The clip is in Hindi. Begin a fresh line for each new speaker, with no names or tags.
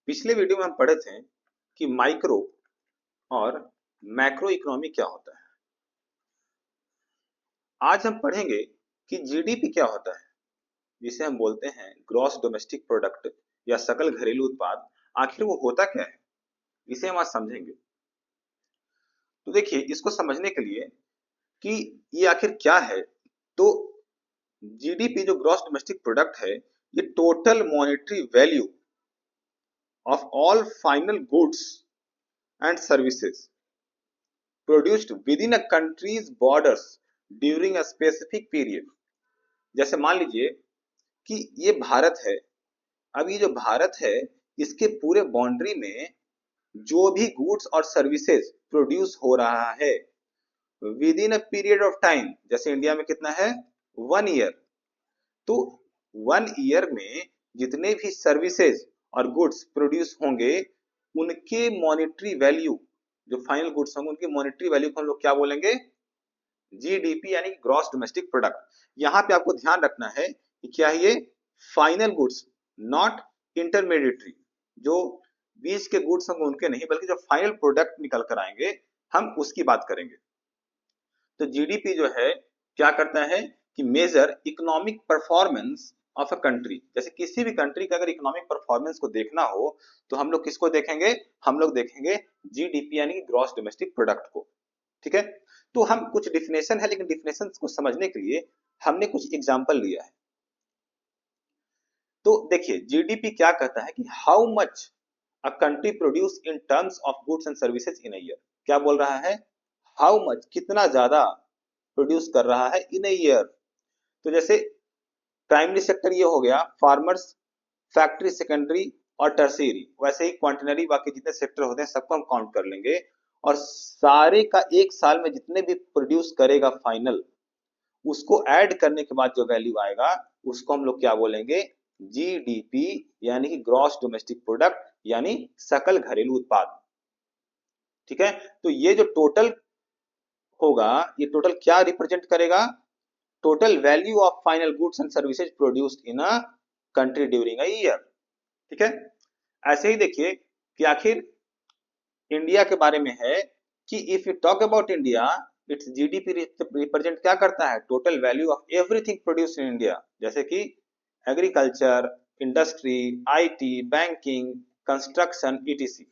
पिछले वीडियो में हम पढ़े थे कि माइक्रो और मैक्रो इकोनॉमी क्या होता है। आज हम पढ़ेंगे कि जीडीपी क्या होता है, जिसे हम बोलते हैं ग्रॉस डोमेस्टिक प्रोडक्ट या सकल घरेलू उत्पाद। आखिर वो होता क्या है, इसे हम आज समझेंगे। तो देखिए, इसको समझने के लिए कि ये आखिर क्या है, तो जीडीपी जो ग्रॉस डोमेस्टिक प्रोडक्ट है, ये total monetary value of all final goods and services produced within a country's borders during a specific period। जैसे मान लीजिए कि ये भारत है। अब ये जो भारत है, इसके पूरे बाउंड्री में जो भी गुड्स और सर्विसेज प्रोड्यूस हो रहा है with in a period of time, जैसे इंडिया में कितना है 1 ईयर, तो 1 ईयर में जितने भी सर्विसेज और गुड्स प्रोड्यूस होंगे उनके मॉनेटरी वैल्यू, जो फाइनल गुड्स होंगे उनकी मॉनेटरी वैल्यू को हम लोग क्या बोलेंगे, जीडीपी यानी ग्रॉस डोमेस्टिक प्रोडक्ट। यहां पे आपको ध्यान रखना है कि क्या है ये फाइनल गुड्स, नॉट इंटरमीडिएटरी। जो बीच के गुड्स होंगे उनके नहीं, बल्कि जो फाइनल प्रोडक्ट निकल कर आएंगे हम उसकी बात करेंगे। तो जीडीपी जो है क्या करता है कि major economic performance of a country. जैसे किसी भी कंट्री का अगर इकोनॉमिक परफॉर्मेंस को देखना हो तो हम लोग किसको देखेंगे, हम लोग देखेंगे जीडीपी यानी ग्रॉस डोमेस्टिक प्रोडक्ट को। ठीक है, तो हम कुछ डिफिनेशन है, लेकिन डिफिनेशन को समझने के लिए हमने कुछ एग्जांपल लिया है। तो देखिए, जीडीपी क्या कहता है कि how much a country produce in terms of goods and services in a year. क्या बोल रहा है, हाउ मच, कितना ज्यादा प्रोड्यूस कर रहा है इन अ ईयर। तो जैसे प्राइमरी सेक्टर ये हो गया, फार्मर्स, फैक्ट्री, सेकेंडरी और टर्शियरी। वैसे ही क्वांटिनरी बाकी जितने सेक्टर होते हैं सबको हम काउंट कर लेंगे, और सारे का एक साल में जितने भी प्रोड्यूस करेगा फाइनल, उसको ऐड करने के बाद जो वैल्यू आएगा उसको हम लोग क्या बोलेंगे, जीडीपी यानी कि ग्रॉस डोमेस्टिक प्रोडक्ट यानी सकल घरेलू उत्पाद। ठीक है, तो ये जो टोटल होगा, ये टोटल क्या रिप्रेजेंट करेगा, total value of final goods and services produced in a country during a year. ठीक है, ऐसे ही देखिए कि आखिर इंडिया के बारे में है कि if you talk about India, it's GDP represent क्या करता है, total value of everything produced in India. जैसे कि agriculture, industry, IT, banking, construction, etc.